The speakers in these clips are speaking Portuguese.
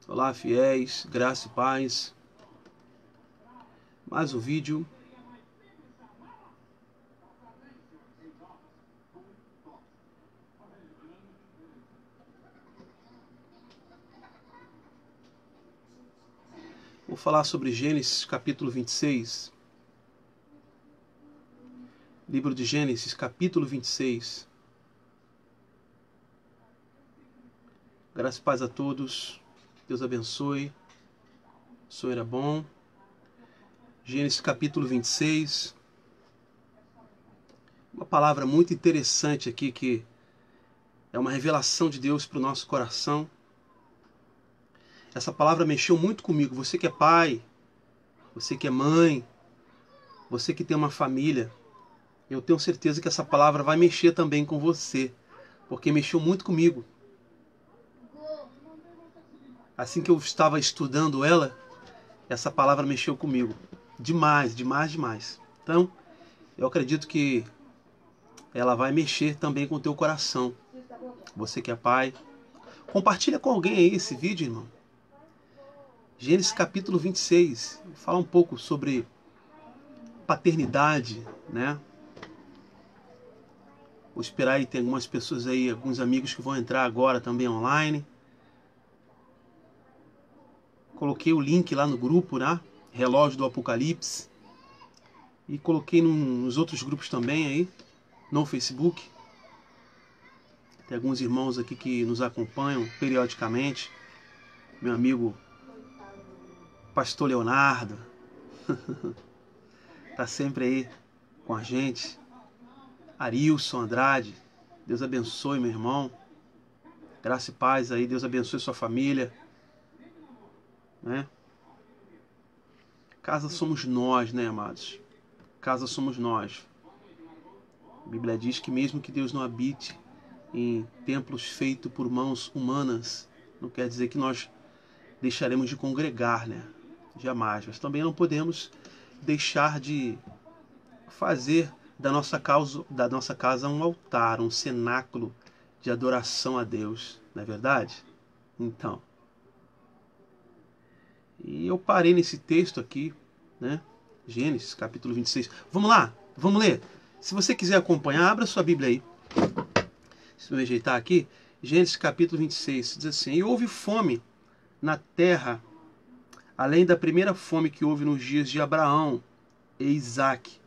Olá, fiéis, graça e paz. Mais um vídeo. Vou falar sobre Gênesis capítulo 26. Livro de Gênesis capítulo 26. Graça e paz a todos. Deus abençoe. O Senhor é bom. Gênesis capítulo 26. Uma palavra muito interessante aqui que é uma revelação de Deus para o nosso coração. Essa palavra mexeu muito comigo. Você que é pai, você que é mãe, você que tem uma família, eu tenho certeza que essa palavra vai mexer também com você, porque mexeu muito comigo. Assim que eu estava estudando ela, essa palavra mexeu comigo. Demais, demais, demais. Então, eu acredito que ela vai mexer também com o teu coração. Você que é pai, compartilha com alguém aí esse vídeo, irmão. Gênesis capítulo 26. Fala um pouco sobre paternidade, né? Vou esperar aí, tem algumas pessoas aí, alguns amigos que vão entrar agora também online. Coloquei o link lá no grupo, né? Relógio do Apocalipse. E coloquei nos outros grupos também aí, no Facebook. Tem alguns irmãos aqui que nos acompanham periodicamente. Meu amigo Pastor Leonardo. Tá sempre aí com a gente. Arilson Andrade. Deus abençoe, meu irmão. Graça e paz aí. Deus abençoe sua família. Né? Casa somos nós, né, amados? Casa somos nós. A Bíblia diz que mesmo que Deus não habite em templos feitos por mãos humanas, não quer dizer que nós deixaremos de congregar, né? Jamais. Mas também não podemos deixar de fazer da nossa casa um altar, um cenáculo de adoração a Deus, não é verdade? Então, e eu parei nesse texto aqui, né? Gênesis capítulo 26. Vamos lá, vamos ler. Se você quiser acompanhar, abra sua Bíblia aí. Se eu ajeitar aqui, Gênesis capítulo 26, diz assim: E houve fome na terra, além da primeira fome que houve nos dias de Abraão e Isaque.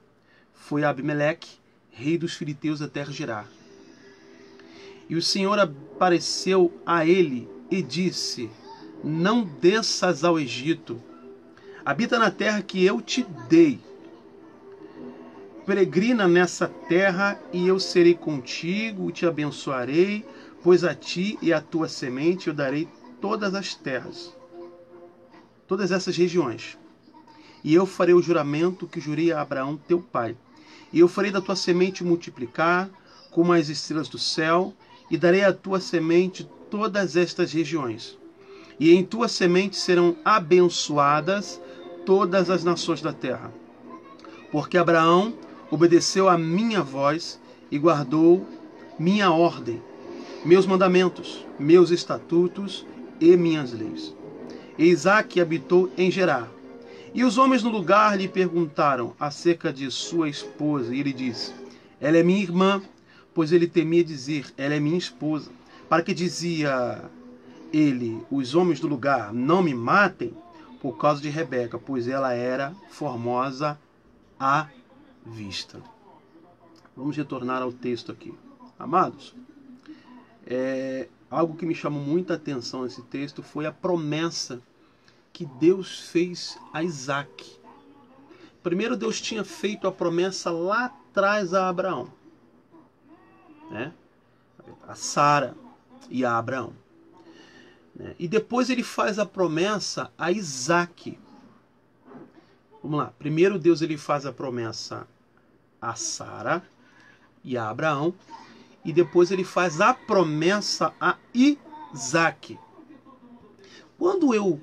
Foi Abimeleque, rei dos filisteus da terra de Gerar. E o Senhor apareceu a ele e disse: Não desças ao Egito, habita na terra que eu te dei. Peregrina nessa terra, e eu serei contigo, e te abençoarei, pois a ti e à tua semente eu darei todas as terras, todas essas regiões. E eu farei o juramento que jurei a Abraão teu pai. E eu farei da tua semente multiplicar, como as estrelas do céu, e darei à tua semente todas estas regiões. E em tua semente serão abençoadas todas as nações da terra. Porque Abraão obedeceu a minha voz e guardou minha ordem, meus mandamentos, meus estatutos e minhas leis. E Isaque habitou em Gerar. E os homens no lugar lhe perguntaram acerca de sua esposa, e ele disse: Ela é minha irmã, pois ele temia dizer: Ela é minha esposa. Para que dizia ele, os homens do lugar: Não me matem, por causa de Rebeca, pois ela era formosa à vista. Vamos retornar ao texto aqui. Amados, algo que me chamou muita atenção nesse texto foi a promessa que Deus fez a Isaque. Primeiro, Deus tinha feito a promessa lá atrás a Abraão, né? A Sara e a Abraão, né? E depois ele faz a promessa a Isaque. Vamos lá. Primeiro, Deus ele faz a promessa a Sara e a Abraão, e depois ele faz a promessa a Isaque. Quando eu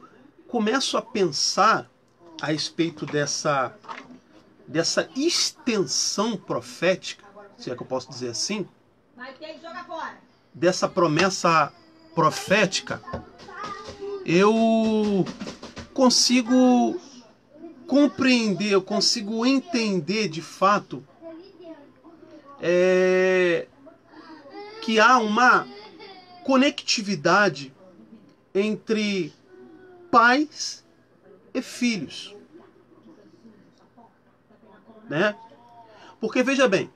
começo a pensar a respeito dessa extensão profética, se é que eu posso dizer assim, dessa promessa profética, eu consigo compreender, eu consigo entender de fato que há uma conectividade entre pais e filhos, né? Porque veja bem,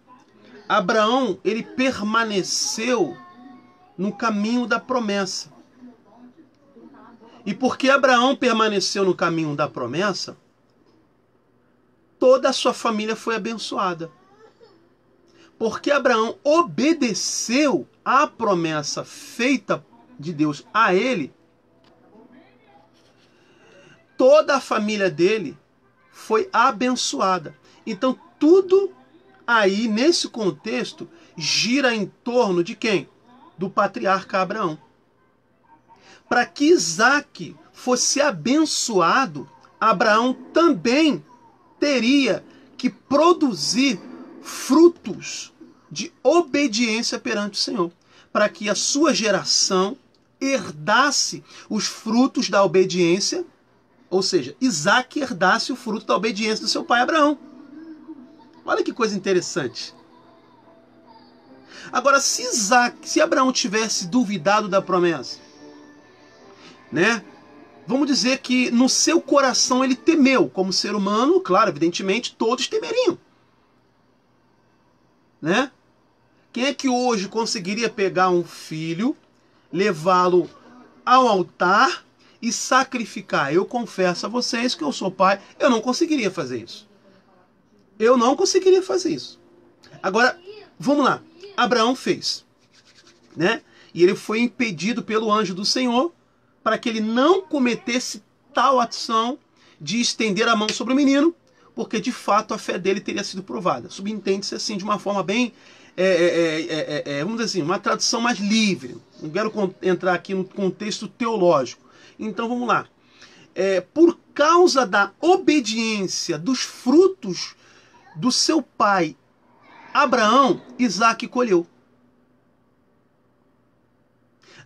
Abraão, ele permaneceu no caminho da promessa. E porque Abraão permaneceu no caminho da promessa, toda a sua família foi abençoada. Porque Abraão obedeceu à promessa feita de Deus a ele, toda a família dele foi abençoada. Então tudo aí, nesse contexto, gira em torno de quem? Do patriarca Abraão. Para que Isaac fosse abençoado, Abraão também teria que produzir frutos de obediência perante o Senhor, para que a sua geração herdasse os frutos da obediência, ou seja, Isaac herdasse o fruto da obediência do seu pai Abraão. Olha que coisa interessante. Agora, se Abraão tivesse duvidado da promessa, né? Vamos dizer que no seu coração ele temeu, como ser humano, claro, evidentemente, todos temeriam, né? Quem é que hoje conseguiria pegar um filho, levá-lo ao altar e sacrificar? Eu confesso a vocês que eu sou pai, eu não conseguiria fazer isso. Eu não conseguiria fazer isso. Agora, vamos lá. Abraão fez, né? E ele foi impedido pelo anjo do Senhor para que ele não cometesse tal ação de estender a mão sobre o menino, porque de fato a fé dele teria sido provada. Subentende-se assim de uma forma bem, vamos dizer assim, uma tradução mais livre. Não quero entrar aqui no contexto teológico. Então vamos lá. Por causa da obediência dos frutos do seu pai Abraão, Isaac colheu.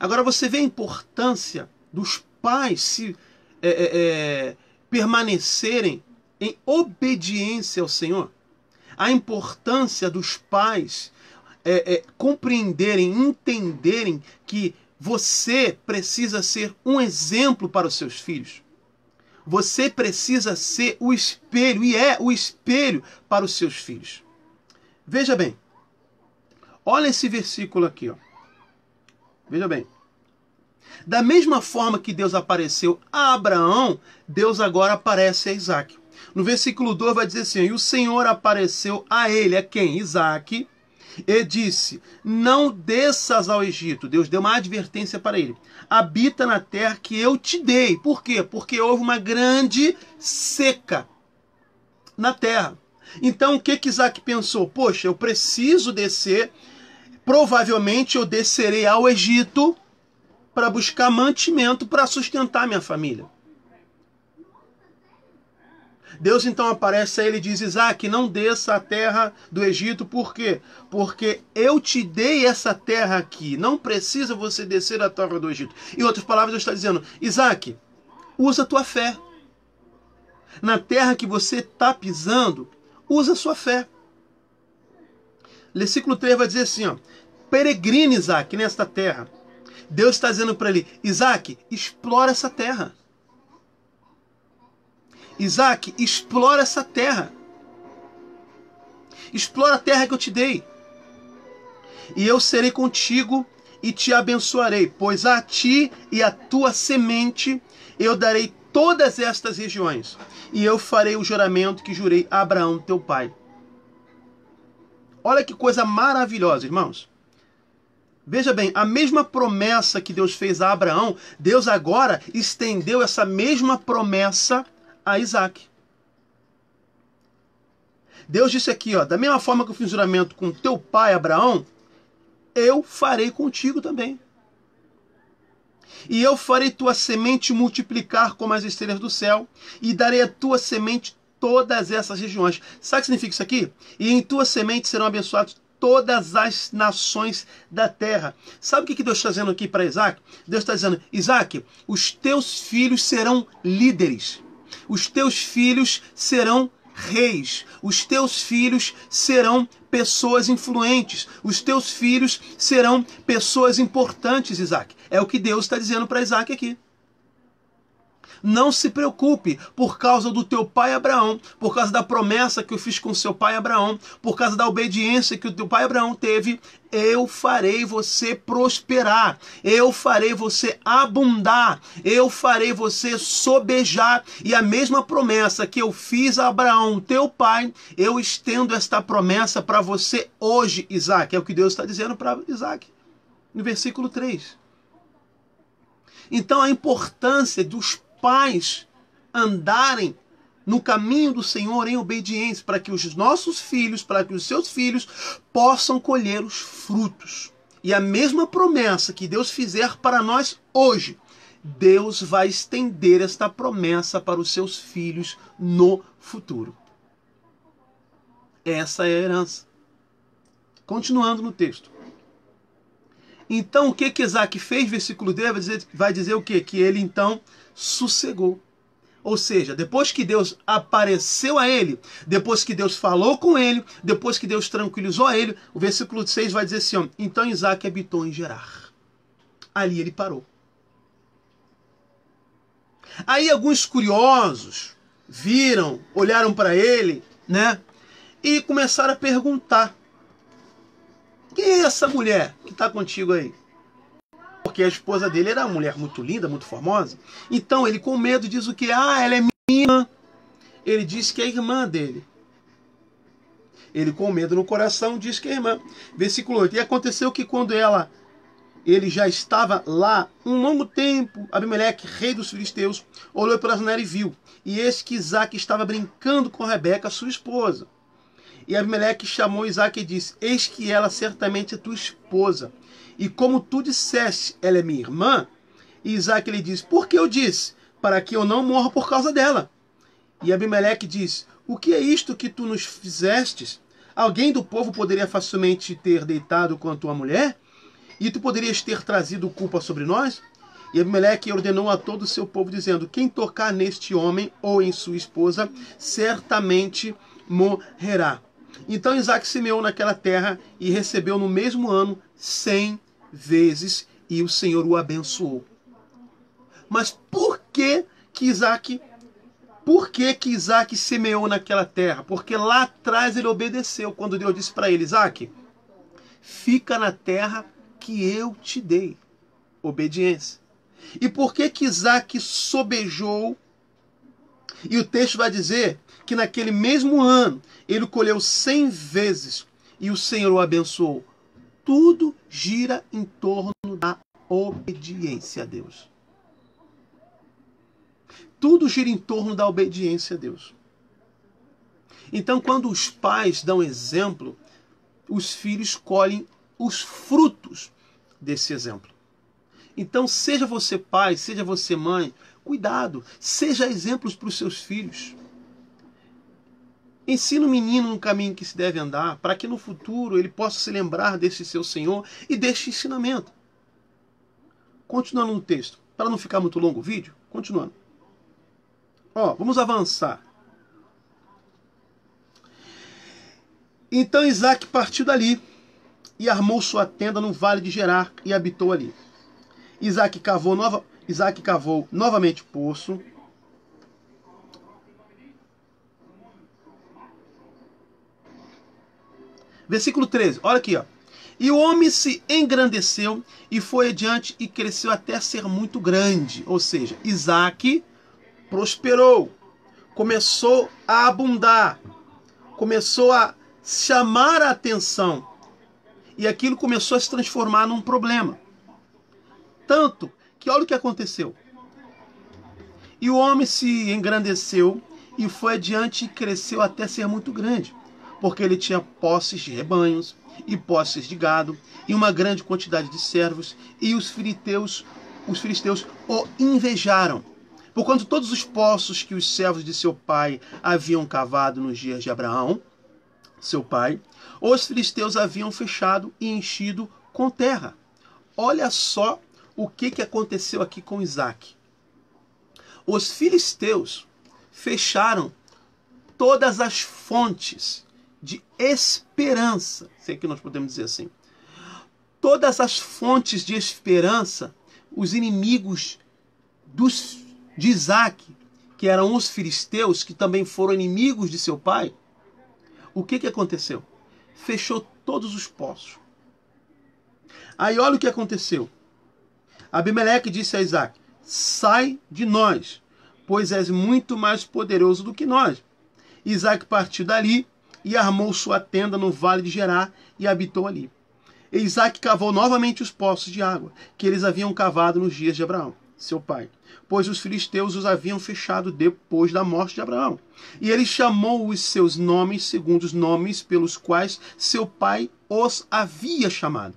Agora você vê a importância dos pais permanecerem em obediência ao Senhor. A importância dos pais compreenderem, entenderem que você precisa ser um exemplo para os seus filhos. Você precisa ser o espelho, e é o espelho para os seus filhos. Veja bem, olha esse versículo aqui, ó. Veja bem. Da mesma forma que Deus apareceu a Abraão, Deus agora aparece a Isaac. No versículo 2 vai dizer assim: e o Senhor apareceu a ele, a quem? Isaac, e disse: não desças ao Egito. Deus deu uma advertência para ele. Habita na terra que eu te dei. Por quê? Porque houve uma grande seca na terra. Então o que Isaac pensou? Poxa, eu preciso descer. Provavelmente eu descerei ao Egito para buscar mantimento para sustentar minha família. Deus então aparece a ele e diz: Isaac, não desça a terra do Egito. Por quê? Porque eu te dei essa terra aqui. Não precisa você descer a terra do Egito. Em outras palavras, Deus está dizendo: Isaac, usa a tua fé. Na terra que você está pisando, usa a sua fé. Versículo 3 vai dizer assim, ó: peregrine, Isaac, nesta terra. Deus está dizendo para ele: Isaac, explora essa terra. Isaac, explora essa terra. Explora a terra que eu te dei. E eu serei contigo e te abençoarei, pois a ti e a tua semente eu darei todas estas regiões. E eu farei o juramento que jurei a Abraão, teu pai. Olha que coisa maravilhosa, irmãos. Veja bem, a mesma promessa que Deus fez a Abraão, Deus agora estendeu essa mesma promessa a Isaac. Deus disse aqui, ó: da mesma forma que eu fiz juramento com teu pai Abraão, eu farei contigo também. E eu farei tua semente multiplicar como as estrelas do céu, e darei a tua semente todas essas regiões. Sabe o que significa isso aqui? E em tua semente serão abençoados todas as nações da terra. Sabe o que Deus está dizendo aqui para Isaac? Deus está dizendo: Isaac, os teus filhos serão líderes. Os teus filhos serão reis. Os teus filhos serão pessoas influentes. Os teus filhos serão pessoas importantes, Isaac. É o que Deus está dizendo para Isaac aqui. Não se preocupe por causa do teu pai Abraão, por causa da promessa que eu fiz com seu pai Abraão, por causa da obediência que o teu pai Abraão teve. Eu farei você prosperar, eu farei você abundar, eu farei você sobejar. E a mesma promessa que eu fiz a Abraão, teu pai, eu estendo esta promessa para você hoje, Isaac. É o que Deus está dizendo para Isaac, no versículo 3. Então a importância dos pais andarem no caminho do Senhor em obediência, para que os nossos filhos, para que os seus filhos possam colher os frutos. E a mesma promessa que Deus fizer para nós hoje, Deus vai estender esta promessa para os seus filhos no futuro. Essa é a herança. Continuando no texto. Então o que Isaac fez? Versículo 10 vai dizer o quê? Que ele então sossegou. Ou seja, depois que Deus apareceu a ele, depois que Deus falou com ele, depois que Deus tranquilizou a ele, o versículo 6 vai dizer assim, ó, então Isaac habitou em Gerar. Ali ele parou. Aí alguns curiosos viram, olharam para ele, né? E começaram a perguntar: quem é essa mulher que está contigo aí? Porque a esposa dele era uma mulher muito linda, muito formosa. Então ele, com medo, diz o quê? Ah, ela é minha irmã. Ele diz que é irmã dele. Ele, com medo no coração, diz que é irmã. Versículo 8. E aconteceu que quando ele já estava lá um longo tempo, Abimeleque, rei dos filisteus, olhou pela janela e viu. E eis que Isaac estava brincando com Rebeca, sua esposa. E Abimeleque chamou Isaac e disse: eis que ela certamente é tua esposa. E como tu disseste, ela é minha irmã. E Isaac lhe disse: por que eu disse? Para que eu não morra por causa dela. E Abimeleque disse: o que é isto que tu nos fizestes? Alguém do povo poderia facilmente ter deitado com a tua mulher? E tu poderias ter trazido culpa sobre nós? E Abimeleque ordenou a todo o seu povo, dizendo: quem tocar neste homem ou em sua esposa, certamente morrerá. Então Isaac semeou naquela terra e recebeu no mesmo ano 100 vezes, e o Senhor o abençoou. Mas por que Isaac semeou naquela terra? Porque lá atrás ele obedeceu, quando Deus disse para ele: Isaac, fica na terra que eu te dei. Obediência. E por que Isaac sobejou? E o texto vai dizer que naquele mesmo ano ele colheu 100 vezes e o Senhor o abençoou. Tudo gira em torno da obediência a Deus. Tudo gira em torno da obediência a Deus. Então, quando os pais dão exemplo, os filhos colhem os frutos desse exemplo. Então, seja você pai, seja você mãe, cuidado, seja exemplos para os seus filhos. Ensina o menino no caminho que se deve andar, para que no futuro ele possa se lembrar desse seu Senhor e deste ensinamento. Continuando no texto, para não ficar muito longo o vídeo, continuando. Vamos avançar. Então Isaac partiu dali e armou sua tenda no vale de Gerar e habitou ali. Isaac cavou novamente o poço. Versículo 13, olha aqui, ó. E o homem se engrandeceu e foi adiante e cresceu até ser muito grande. Ou seja, Isaac prosperou, começou a abundar, começou a chamar a atenção. E aquilo começou a se transformar num problema. Tanto que olha o que aconteceu. E o homem se engrandeceu e foi adiante e cresceu até ser muito grande, porque ele tinha posses de rebanhos e posses de gado e uma grande quantidade de servos, e os filisteus o invejaram, porquanto todos os poços que os servos de seu pai haviam cavado nos dias de Abraão seu pai, os filisteus haviam fechado e enchido com terra. Olha só o que aconteceu aqui com Isaac. Os filisteus fecharam todas as fontes de esperança, sei que nós podemos dizer assim. Todas as fontes de esperança, os inimigos de Isaac, que eram os filisteus, que também foram inimigos de seu pai, o que aconteceu? Fechou todos os poços. Aí olha o que aconteceu. Abimeleque disse a Isaac: sai de nós, pois és muito mais poderoso do que nós. Isaac partiu dali e armou sua tenda no vale de Gerar e habitou ali. E Isaac cavou novamente os poços de água, que eles haviam cavado nos dias de Abraão, seu pai, pois os filisteus os haviam fechado depois da morte de Abraão. E ele chamou os seus nomes segundo os nomes pelos quais seu pai os havia chamado.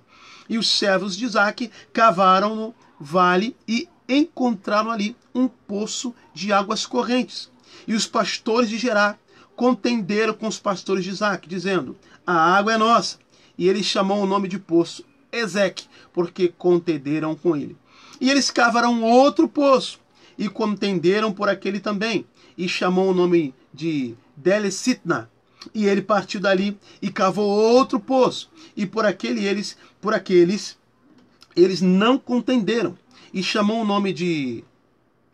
E os servos de Isaac cavaram no vale e encontraram ali um poço de águas correntes. E os pastores de Gerar contenderam com os pastores de Isaac, dizendo: a água é nossa. E ele chamou o nome de poço Ezeque, porque contenderam com ele. E eles cavaram outro poço e contenderam por aquele também, e chamou o nome de Delecitna. E ele partiu dali e cavou outro poço, e por aqueles eles não contenderam, e chamou o nome de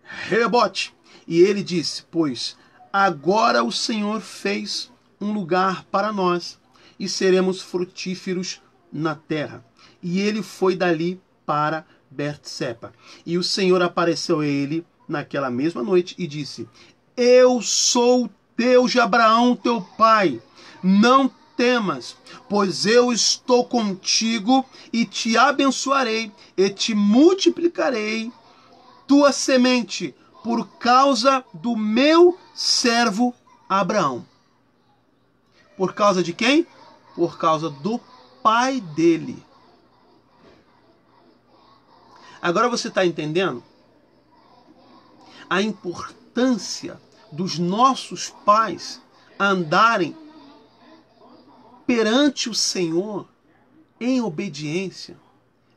Rebote. E ele disse: pois agora o Senhor fez um lugar para nós, e seremos frutíferos na terra. E ele foi dali para Beersepa. E o Senhor apareceu a ele naquela mesma noite e disse: eu sou o Deus de Abraão, teu pai. Não temas, pois eu estou contigo e te abençoarei e te multiplicarei tua semente por causa do meu servo Abraão. Por causa de quem? Por causa do pai dele. Agora você está entendendo a importância dos nossos pais andarem perante o Senhor em obediência,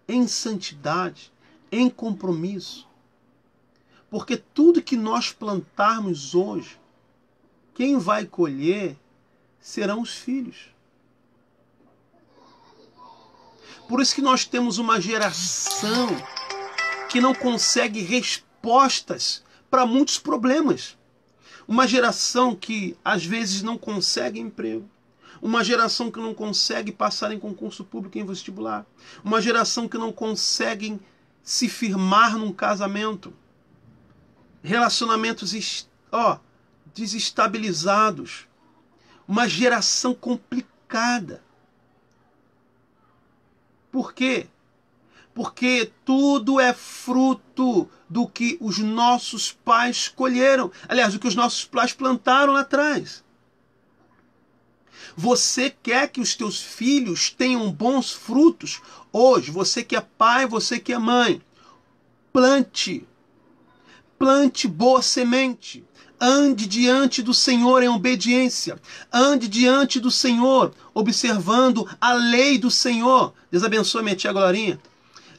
em santidade, em compromisso. Porque tudo que nós plantarmos hoje, quem vai colher serão os filhos. Por isso que nós temos uma geração que não consegue respostas para muitos problemas. Uma geração que às vezes não consegue emprego. Uma geração que não consegue passar em concurso público, em vestibular. Uma geração que não consegue se firmar num casamento. Relacionamentos desestabilizados. Uma geração complicada. Por quê? Porque tudo é fruto do que os nossos pais colheram. Aliás, do que os nossos pais plantaram lá atrás. Você quer que os teus filhos tenham bons frutos hoje? Você que é pai, você que é mãe. Plante. Plante boa semente. Ande diante do Senhor em obediência. Ande diante do Senhor, observando a lei do Senhor. Deus abençoe minha tia Glorinha.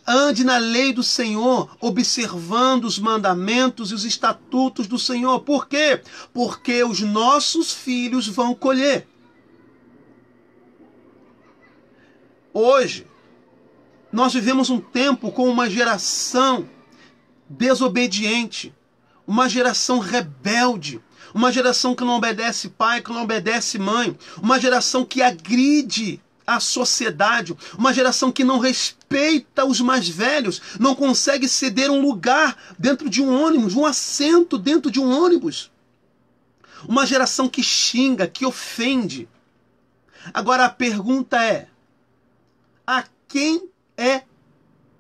Ande na lei do Senhor, observando os mandamentos e os estatutos do Senhor. Por quê? Porque os nossos filhos vão colher. Hoje, nós vivemos um tempo com uma geração desobediente, uma geração rebelde, uma geração que não obedece pai, que não obedece mãe, uma geração que agride a sociedade, uma geração que não respeita os mais velhos, não consegue ceder um lugar dentro de um ônibus, um assento dentro de um ônibus. Uma geração que xinga, que ofende. Agora a pergunta é: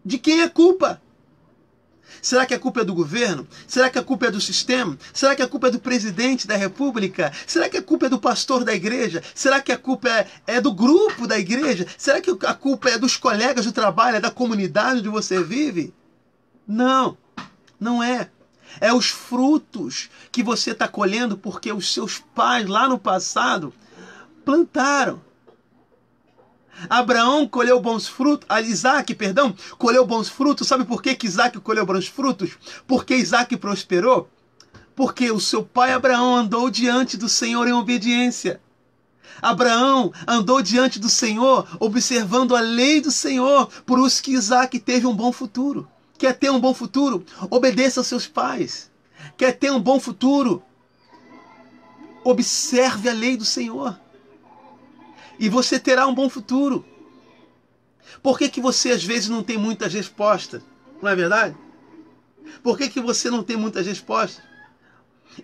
de quem é culpa? Será que a culpa é do governo? Será que a culpa é do sistema? Será que a culpa é do presidente da república? Será que a culpa é do pastor da igreja? Será que a culpa é do grupo da igreja? Será que a culpa é dos colegas do trabalho, é da comunidade onde você vive? Não, não é. É os frutos que você está colhendo porque os seus pais lá no passado plantaram. Abraão colheu bons frutos, Isaac, perdão, colheu bons frutos. Sabe por que Isaac colheu bons frutos? Porque Isaac prosperou? Porque o seu pai Abraão andou diante do Senhor em obediência. Abraão andou diante do Senhor, observando a lei do Senhor, por isso que Isaac teve um bom futuro. Quer ter um bom futuro? Obedeça aos seus pais. Quer ter um bom futuro? Observe a lei do Senhor. E você terá um bom futuro. Por que você às vezes não tem muitas respostas? Não é verdade? Por que você não tem muitas respostas?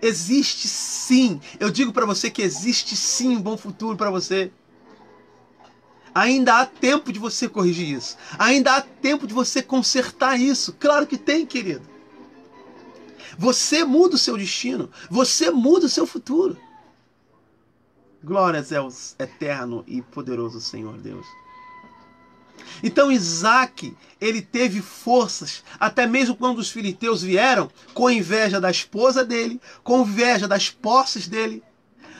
Existe sim, eu digo para você que existe sim um bom futuro para você. Ainda há tempo de você corrigir isso. Ainda há tempo de você consertar isso. Claro que tem, querido. Você muda o seu destino. Você muda o seu futuro. Glórias ao eterno e poderoso Senhor Deus. Então Isaac, ele teve forças, até mesmo quando os filisteus vieram, com inveja da esposa dele, com inveja das posses dele.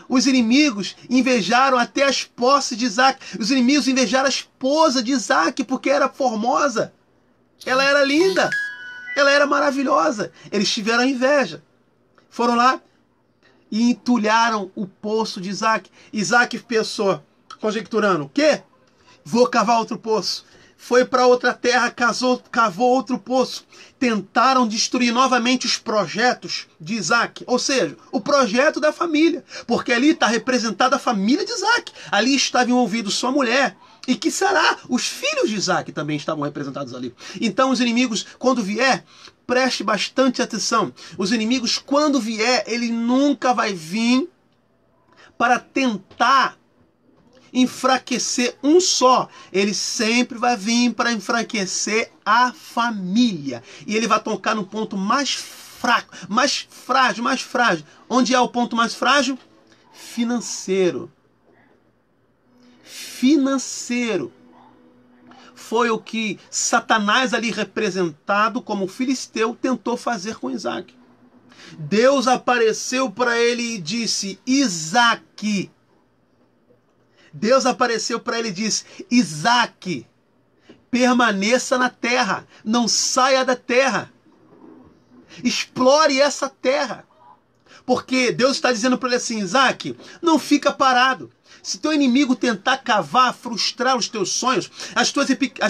Os inimigos invejaram até as posses de Isaac. Os inimigos invejaram a esposa de Isaac, porque era formosa. Ela era linda. Ela era maravilhosa. Eles tiveram inveja. Foram lá e entulharam o poço de Isaac. Isaac pensou, conjecturando, o quê? Vou cavar outro poço. Foi para outra terra, cavou outro poço. Tentaram destruir novamente os projetos de Isaac. Ou seja, o projeto da família. Porque ali está representada a família de Isaac. Ali estava envolvido sua mulher. E que será? Os filhos de Isaac também estavam representados ali. Então os inimigos, quando vier, preste bastante atenção. Os inimigos, quando vier, ele nunca vai vir para tentar enfraquecer um só. Ele sempre vai vir para enfraquecer a família. E ele vai tocar no ponto mais fraco, mais frágil. Onde é o ponto mais frágil? Financeiro. Financeiro. Foi o que Satanás ali representado como filisteu tentou fazer com Isaac. Deus apareceu para ele e disse, Isaac. Deus apareceu para ele e disse, Isaac, permaneça na terra, não saia da terra. Explore essa terra. Porque Deus está dizendo para ele assim, Isaac, não fica parado. Se teu inimigo tentar cavar, frustrar os teus sonhos, as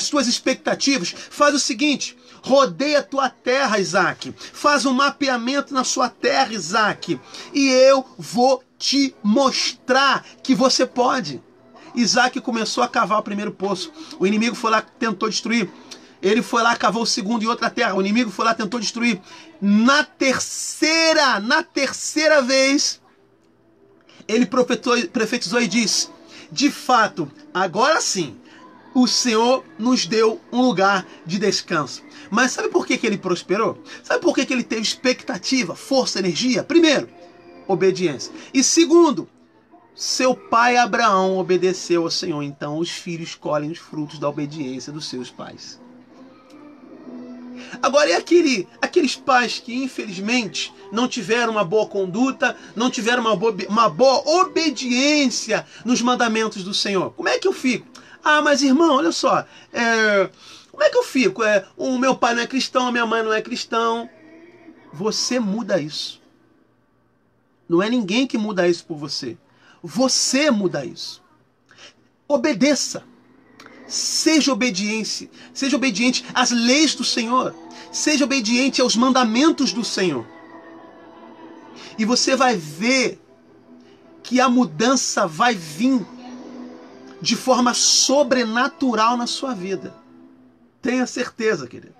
tuas expectativas, faz o seguinte, rodeia a tua terra, Isaac. Faz um mapeamento na sua terra, Isaac. E eu vou te mostrar que você pode. Isaac começou a cavar o primeiro poço. O inimigo foi lá, tentou destruir. Ele foi lá, cavou o segundo em outra terra. O inimigo foi lá, tentou destruir. Na terceira vez, ele profetizou e disse, de fato, agora sim, o Senhor nos deu um lugar de descanso. Mas sabe por que ele prosperou? Sabe por que ele teve expectativa, força, energia? Primeiro, obediência. E segundo, seu pai Abraão obedeceu ao Senhor. Então os filhos colhem os frutos da obediência dos seus pais. Agora, e aqueles pais que infelizmente não tiveram uma boa conduta, não tiveram uma boa obediência nos mandamentos do Senhor? Como é que eu fico? Ah, mas irmão, olha só, como é que eu fico? O meu pai não é cristão, a minha mãe não é cristão. Você muda isso. Não é ninguém que muda isso por você. Você muda isso. Obedeça. Seja obediente às leis do Senhor. Seja obediente aos mandamentos do Senhor. E você vai ver que a mudança vai vir de forma sobrenatural na sua vida. Tenha certeza, querido.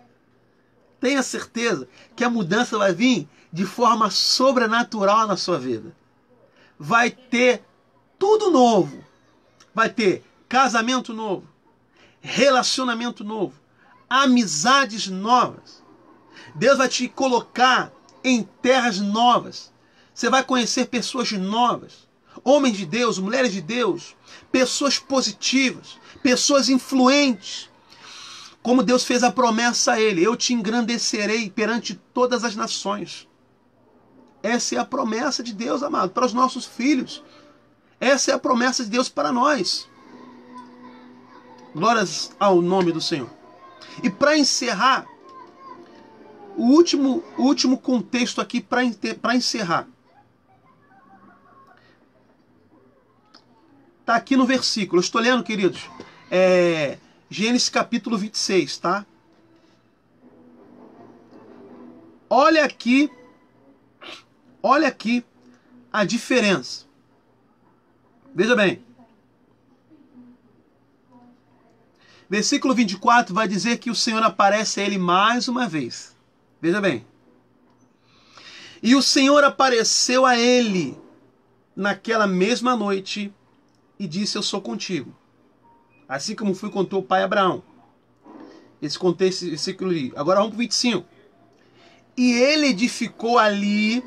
Tenha certeza que a mudança vai vir de forma sobrenatural na sua vida. Vai ter tudo novo. Vai ter casamento novo, relacionamento novo, amizades novas. Deus vai te colocar em terras novas. Você vai conhecer pessoas novas, homens de Deus, mulheres de Deus, pessoas positivas, pessoas influentes. Como Deus fez a promessa a ele, eu te engrandecerei perante todas as nações. Essa é a promessa de Deus, amado, para os nossos filhos. Essa é a promessa de Deus para nós. Glórias ao nome do Senhor. E para encerrar, o último contexto aqui para encerrar. Está aqui no versículo. Eu estou lendo, queridos. Gênesis capítulo 26, tá? Olha aqui a diferença. Veja bem. Versículo 24 vai dizer que o Senhor aparece a ele mais uma vez. Veja bem. E o Senhor apareceu a ele naquela mesma noite e disse: eu sou contigo, assim como fui com teu pai Abraão. Esse contexto, esse versículo ali. Agora vamos para o 25. E ele edificou ali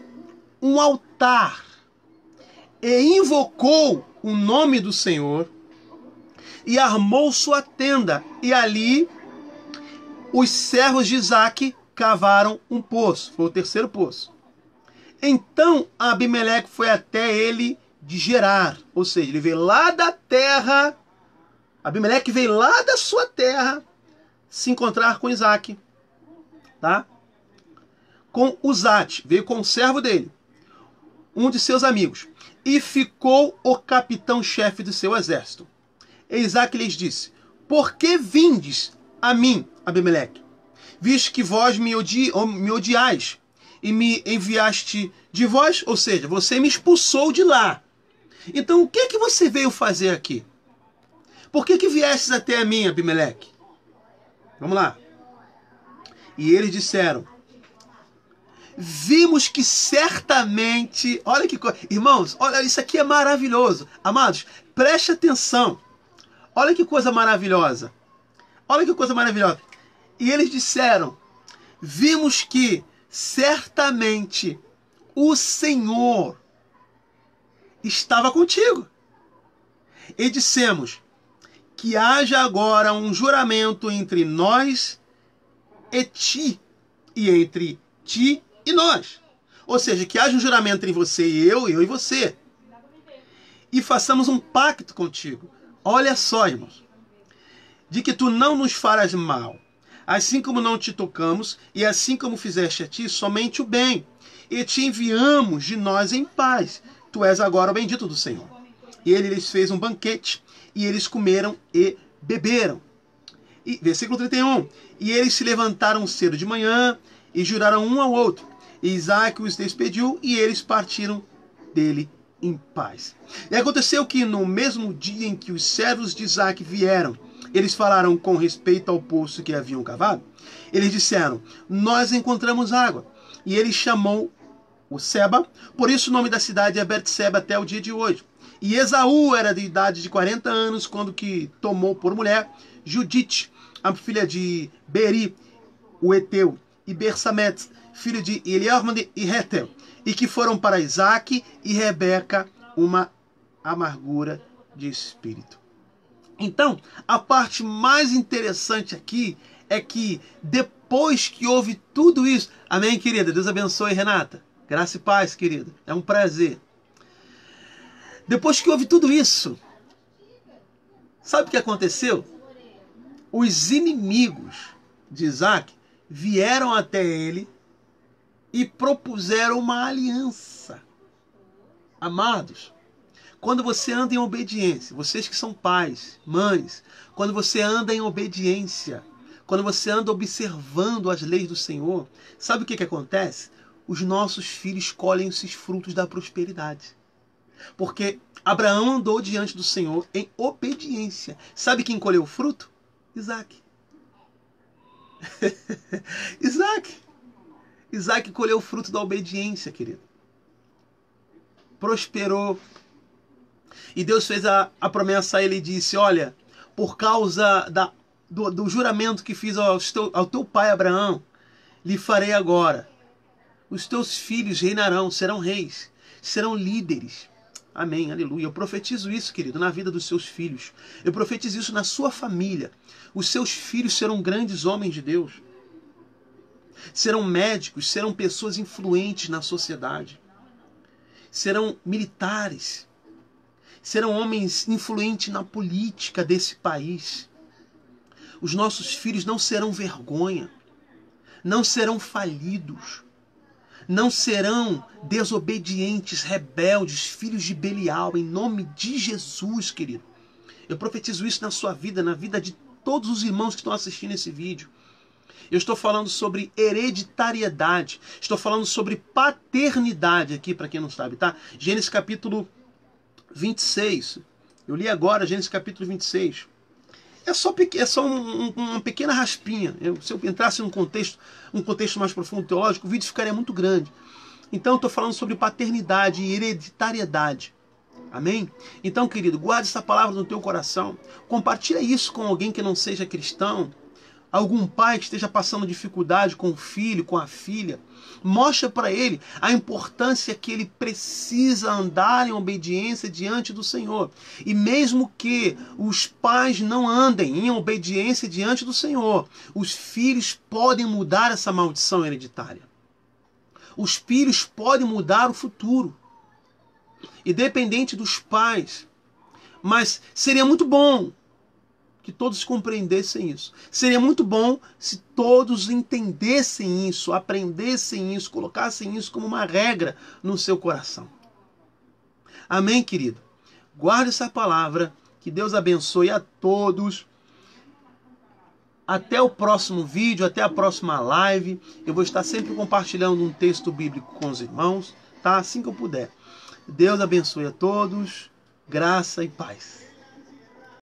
um altar e invocou o nome do Senhor e armou sua tenda. E ali os servos de Isaque cavaram um poço. Foi o terceiro poço. Então Abimeleque foi até ele de Gerar. Ou seja, ele veio lá da terra. Abimeleque veio lá da sua terra se encontrar com Isaque. Tá? Com Uzate. Veio com o servo dele, um de seus amigos. E ficou o capitão-chefe do seu exército. E Isaque lhes disse: por que vindes a mim, Abimeleque, visto que vós me odiais e me enviaste de vós? Ou seja, você me expulsou de lá. Então o que você veio fazer aqui? Por que viestes até a mim, Abimeleque? Vamos lá. E eles disseram: vimos que certamente... Olha que coisa... Irmãos, olha, isso aqui é maravilhoso. Amados, preste atenção. Olha que coisa maravilhosa. Olha que coisa maravilhosa. E eles disseram: vimos que certamente o Senhor estava contigo. E dissemos: que haja agora um juramento entre nós e ti, e entre ti e nós. Ou seja, que haja um juramento entre você e eu e você. E façamos um pacto contigo. Olha só, irmãos. De que tu não nos farás mal, assim como não te tocamos, e assim como fizeste a ti, somente o bem. E te enviamos de nós em paz. Tu és agora o bendito do Senhor. E ele lhes fez um banquete, e eles comeram e beberam. E, versículo 31. E eles se levantaram cedo de manhã, e juraram um ao outro. E Isaque os despediu, e eles partiram dele em paz. E aconteceu que no mesmo dia em que os servos de Isaque vieram, eles falaram com respeito ao poço que haviam cavado. Eles disseram: nós encontramos água. E ele chamou o Seba, por isso o nome da cidade é Betseba até o dia de hoje. E Esaú era de idade de 40 anos quando que tomou por mulher Judite, a filha de Beri, o Eteu, e Bersamet, filho de Eliarmade e Hetel, e que foram para Isaque e Rebeca uma amargura de espírito. Então, a parte mais interessante aqui é que depois que houve tudo isso... Amém, querida? Deus abençoe, Renata. Graça e paz, querida. É um prazer. Depois que houve tudo isso, sabe o que aconteceu? Os inimigos de Isaque vieram até ele e propuseram uma aliança. Amados, quando você anda em obediência, vocês que são pais, mães, quando você anda em obediência, quando você anda observando as leis do Senhor, sabe o que acontece? Os nossos filhos colhem esses frutos da prosperidade. Porque Abraão andou diante do Senhor em obediência. Sabe quem colheu o fruto? Isaque. Isaque colheu o fruto da obediência, querido. Prosperou. E Deus fez a promessa a ele e disse: olha, por causa do juramento que fiz ao teu pai Abraão, lhe farei agora. Os teus filhos reinarão, serão reis, serão líderes. Amém, aleluia. Eu profetizo isso, querido, na vida dos seus filhos. Eu profetizo isso na sua família. Os seus filhos serão grandes homens de Deus. Serão médicos, serão pessoas influentes na sociedade. Serão militares. serão homens influentes na política desse país. Os nossos filhos não serão vergonha, não serão falidos, não serão desobedientes, rebeldes, filhos de Belial, em nome de Jesus, querido. Eu profetizo isso na sua vida, na vida de todos os irmãos que estão assistindo esse vídeo. Eu estou falando sobre hereditariedade, estou falando sobre paternidade aqui, para quem não sabe, tá? Gênesis capítulo 26, eu li agora Gênesis capítulo 26. É só uma pequena raspinha. Se eu entrasse um contexto mais profundo teológico, o vídeo ficaria muito grande. Então eu estou falando sobre paternidade e hereditariedade. Amém? Então, querido, guarde essa palavra no teu coração. Compartilha isso com alguém que não seja cristão. Algum pai que esteja passando dificuldade com o filho, com a filha. Mostra para ele a importância que ele precisa andar em obediência diante do Senhor. E mesmo que os pais não andem em obediência diante do Senhor, os filhos podem mudar essa maldição hereditária. Os filhos podem mudar o futuro. Independente dos pais. Mas seria muito bom que todos compreendessem isso. Seria muito bom se todos entendessem isso, aprendessem isso, colocassem isso como uma regra no seu coração. Amém, querido? Guarde essa palavra. Que Deus abençoe a todos. Até o próximo vídeo, até a próxima live. Eu vou estar sempre compartilhando um texto bíblico com os irmãos, tá? Assim que eu puder. Deus abençoe a todos. Graça e paz.